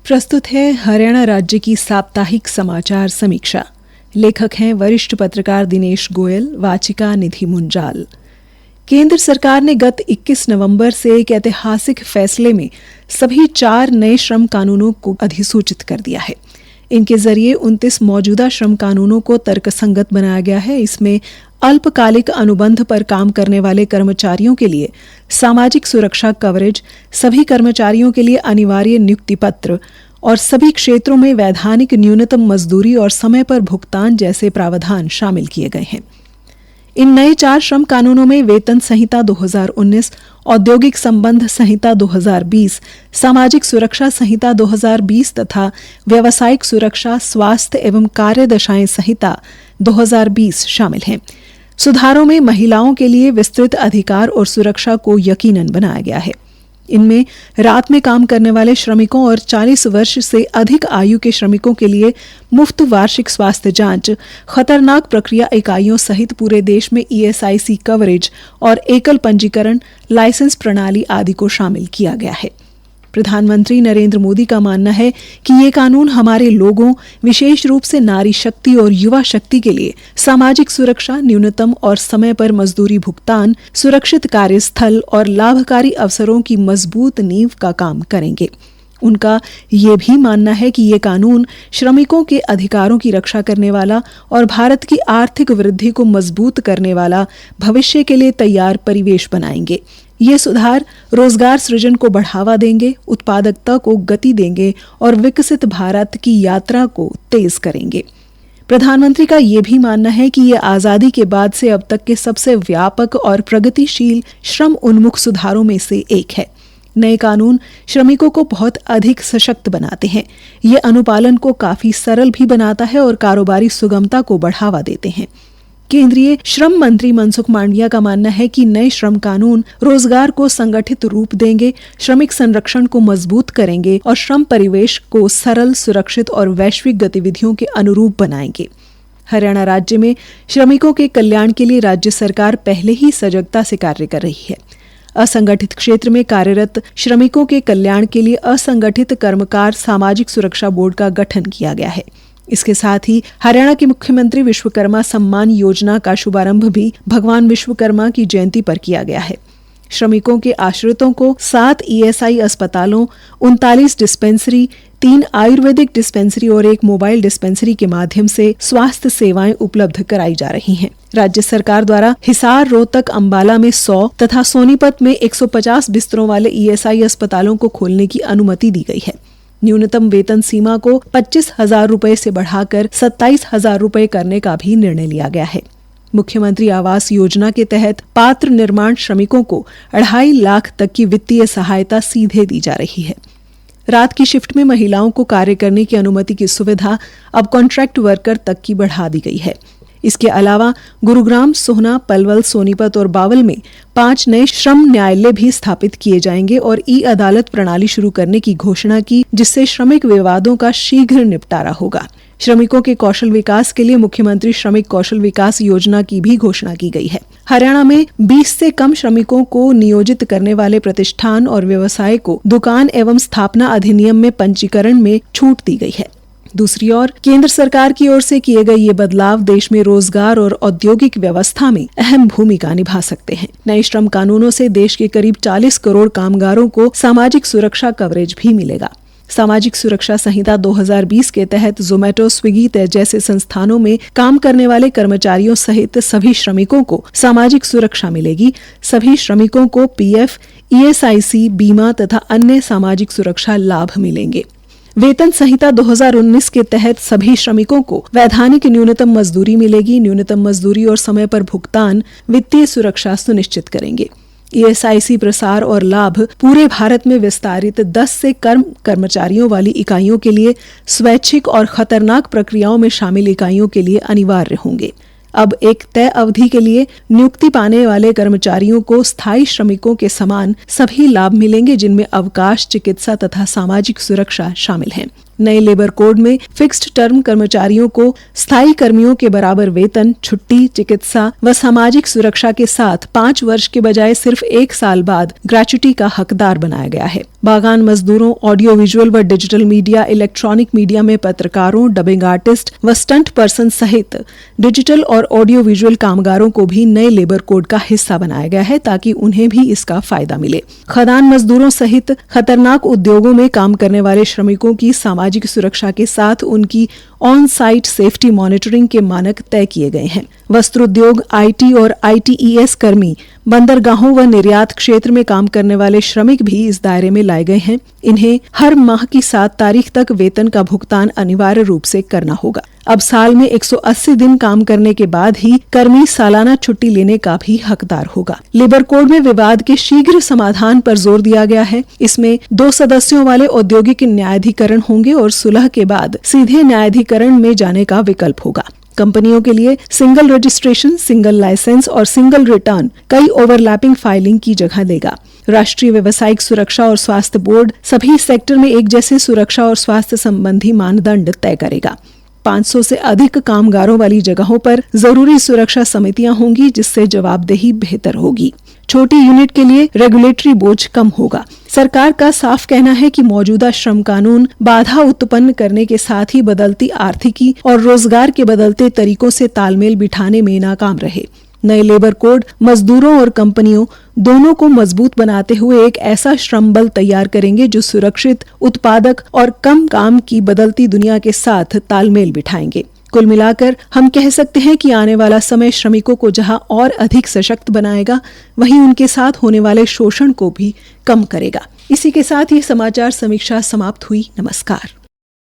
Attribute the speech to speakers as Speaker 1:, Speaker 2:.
Speaker 1: प्रस्तुत है हरियाणा राज्य की साप्ताहिक समाचार समीक्षा। लेखक हैं वरिष्ठ पत्रकार दिनेश गोयल, वाचिका निधि मुंजाल। केंद्र सरकार ने गत 21 नवंबर से एक ऐतिहासिक फैसले में सभी 4 नए श्रम कानूनों को अधिसूचित कर दिया है। इनके जरिए 29 मौजूदा श्रम कानूनों को तर्कसंगत बनाया गया है। इसमें अल्पकालिक अनुबंध पर काम करने वाले कर्मचारियों के लिए सामाजिक सुरक्षा कवरेज, सभी कर्मचारियों के लिए अनिवार्य नियुक्ति पत्र और सभी क्षेत्रों में वैधानिक न्यूनतम मजदूरी और समय पर भुगतान जैसे प्रावधान शामिल किए गए हैं। इन नए 4 श्रम कानूनों में वेतन संहिता 2019, औद्योगिक संबंध संहिता 2020, सामाजिक सुरक्षा संहिता 2020 तथा व्यावसायिक सुरक्षा, स्वास्थ्य एवं कार्यदशाएं संहिता 2020 शामिल हैं। सुधारों में महिलाओं के लिए विस्तृत अधिकार और सुरक्षा को यकीनन बनाया गया है। इनमें रात में काम करने वाले श्रमिकों और 40 वर्ष से अधिक आयु के श्रमिकों के लिए मुफ्त वार्षिक स्वास्थ्य जांच, खतरनाक प्रक्रिया इकाइयों सहित पूरे देश में ESIC कवरेज और एकल पंजीकरण लाइसेंस प्रणाली आदि को शामिल किया गया है। प्रधानमंत्री नरेंद्र मोदी का मानना है कि ये कानून हमारे लोगों, विशेष रूप से नारी शक्ति और युवा शक्ति के लिए सामाजिक सुरक्षा, न्यूनतम और समय पर मजदूरी भुगतान, सुरक्षित कार्यस्थल और लाभकारी अवसरों की मजबूत नींव का काम करेंगे। उनका ये भी मानना है कि ये कानून श्रमिकों के अधिकारों की रक्षा करने वाला और भारत की आर्थिक वृद्धि को मजबूत करने वाला भविष्य के लिए तैयार परिवेश बनाएंगे। ये सुधार रोजगार सृजन को बढ़ावा देंगे, उत्पादकता को गति देंगे और विकसित भारत की यात्रा को तेज करेंगे। प्रधानमंत्री का ये भी मानना है कि ये आजादी के बाद से अब तक के सबसे व्यापक और प्रगतिशील श्रम उन्मुख सुधारों में से एक है। नए कानून श्रमिकों को बहुत अधिक सशक्त बनाते हैं। ये अनुपालन को काफी सरल भी बनाता है और कारोबारी सुगमता को बढ़ावा देते हैं। केंद्रीय श्रम मंत्री मनसुख मांडविया का मानना है कि नए श्रम कानून रोजगार को संगठित रूप देंगे, श्रमिक संरक्षण को मजबूत करेंगे और श्रम परिवेश को सरल, सुरक्षित और वैश्विक गतिविधियों के अनुरूप बनाएंगे। हरियाणा राज्य में श्रमिकों के कल्याण के लिए राज्य सरकार पहले ही सजगता से कार्य कर रही है। असंगठित क्षेत्र में कार्यरत श्रमिकों के कल्याण के लिए असंगठित कर्मकार सामाजिक सुरक्षा बोर्ड का गठन किया गया है। इसके साथ ही हरियाणा के मुख्यमंत्री विश्वकर्मा सम्मान योजना का शुभारंभ भी भगवान विश्वकर्मा की जयंती पर किया गया है। श्रमिकों के आश्रितों को 7 ESI अस्पतालों, 39 डिस्पेंसरी, 3 आयुर्वेदिक डिस्पेंसरी और 1 मोबाइल डिस्पेंसरी के माध्यम से स्वास्थ्य सेवाएं उपलब्ध कराई जा रही हैं। राज्य सरकार द्वारा हिसार, रोहतक, अंबाला में 100 तथा सोनीपत में 150 बिस्तरों वाले ESI अस्पतालों को खोलने की अनुमति दी गई है। न्यूनतम वेतन सीमा को 25,000 रुपए से बढ़ाकर 27,000 रुपए करने का भी निर्णय लिया गया है। मुख्यमंत्री आवास योजना के तहत पात्र निर्माण श्रमिकों को 2.5 लाख तक की वित्तीय सहायता सीधे दी जा रही है। रात की शिफ्ट में महिलाओं को कार्य करने की अनुमति की सुविधा अब कॉन्ट्रैक्ट वर्कर तक की बढ़ा दी गई है। इसके अलावा गुरुग्राम, सोहना, पलवल, सोनीपत और बावल में 5 नए श्रम न्यायालय भी स्थापित किए जाएंगे और ई-अदालत प्रणाली शुरू करने की घोषणा की, जिससे श्रमिक विवादों का शीघ्र निपटारा होगा। श्रमिकों के कौशल विकास के लिए मुख्यमंत्री श्रमिक कौशल विकास योजना की भी घोषणा की गई है। हरियाणा में 20 से कम श्रमिकों को नियोजित करने वाले प्रतिष्ठान और व्यवसाय को दुकान एवं स्थापना अधिनियम में पंजीकरण में छूट दी गई है। दूसरी ओर केंद्र सरकार की ओर से किए गए ये बदलाव देश में रोजगार और औद्योगिक व्यवस्था में अहम भूमिका निभा सकते हैं। नए श्रम कानूनों से देश के करीब 40 करोड़ कामगारों को सामाजिक सुरक्षा कवरेज भी मिलेगा। सामाजिक सुरक्षा संहिता 2020 के तहत जोमेटो, स्विगी जैसे संस्थानों में काम करने वाले कर्मचारियों सहित सभी श्रमिकों को सामाजिक सुरक्षा मिलेगी। सभी श्रमिकों को PF, ESIC, बीमा तथा अन्य सामाजिक सुरक्षा लाभ मिलेंगे। वेतन संहिता 2019 के तहत सभी श्रमिकों को वैधानिक न्यूनतम मजदूरी मिलेगी। न्यूनतम मजदूरी और समय पर भुगतान वित्तीय सुरक्षा सुनिश्चित करेंगे। ESIC प्रसार और लाभ पूरे भारत में विस्तारित 10 से कम कर्मचारियों वाली इकाइयों के लिए स्वैच्छिक और खतरनाक प्रक्रियाओं में शामिल इकाइयों के लिए अनिवार्य होंगे। अब एक तय अवधि के लिए नियुक्ति पाने वाले कर्मचारियों को स्थायी श्रमिकों के समान सभी लाभ मिलेंगे, जिनमें अवकाश, चिकित्सा तथा सामाजिक सुरक्षा शामिल हैं। नए लेबर कोड में फिक्स्ड टर्म कर्मचारियों को स्थायी कर्मियों के बराबर वेतन, छुट्टी, चिकित्सा व सामाजिक सुरक्षा के साथ 5 वर्ष के बजाय सिर्फ 1 साल बाद ग्रेच्युटी का हकदार बनाया गया है। बागान मजदूरों, ऑडियो विजुअल व डिजिटल मीडिया, इलेक्ट्रॉनिक मीडिया में पत्रकारों, डबिंग आर्टिस्ट व स्टंट पर्सन सहित डिजिटल और ऑडियो विजुअल कामगारों को भी नए लेबर कोड का हिस्सा बनाया गया है ताकि उन्हें भी इसका फायदा मिले। खदान मजदूरों सहित खतरनाक उद्योगों में काम करने वाले श्रमिकों की सामाजिक सुरक्षा के साथ उनकी ऑन साइट सेफ्टी मॉनिटरिंग के मानक तय किए गए हैं। वस्त्र उद्योग, आईटी और आईटीईएस कर्मी, बंदरगाहों व निर्यात क्षेत्र में काम करने वाले श्रमिक भी इस दायरे में लाए गए हैं। इन्हें हर माह की 7 तारीख तक वेतन का भुगतान अनिवार्य रूप से करना होगा। अब साल में 180 दिन काम करने के बाद ही कर्मी सालाना छुट्टी लेने का भी हकदार होगा। लेबर कोड में विवाद के शीघ्र समाधान पर जोर दिया गया है। इसमें 2 सदस्यों वाले औद्योगिक न्यायाधिकरण होंगे और सुलह के बाद सीधे न्यायाधिकरण में जाने का विकल्प होगा। कंपनियों के लिए सिंगल रजिस्ट्रेशन, सिंगल लाइसेंस और सिंगल रिटर्न कई ओवरलैपिंग फाइलिंग की जगह लेगा। राष्ट्रीय व्यावसायिक सुरक्षा और स्वास्थ्य बोर्ड सभी सेक्टर में एक जैसे सुरक्षा और स्वास्थ्य संबंधी मानदंड तय करेगा। 500 से अधिक कामगारों वाली जगहों पर जरूरी सुरक्षा समितियां होंगी, जिससे जवाबदेही बेहतर होगी। छोटी यूनिट के लिए रेगुलेटरी बोझ कम होगा। सरकार का साफ कहना है कि मौजूदा श्रम कानून बाधा उत्पन्न करने के साथ ही बदलती आर्थिकी और रोजगार के बदलते तरीकों से तालमेल बिठाने में नाकाम रहे। नए लेबर कोड मजदूरों और कंपनियों दोनों को मजबूत बनाते हुए एक ऐसा श्रम बल तैयार करेंगे जो सुरक्षित, उत्पादक और कम काम की बदलती दुनिया के साथ तालमेल बिठाएंगे। कुल मिलाकर हम कह सकते हैं कि आने वाला समय श्रमिकों को जहां और अधिक सशक्त बनाएगा, वहीं उनके साथ होने वाले शोषण को भी कम करेगा। इसी के साथ ये समाचार समीक्षा समाप्त हुई। नमस्कार।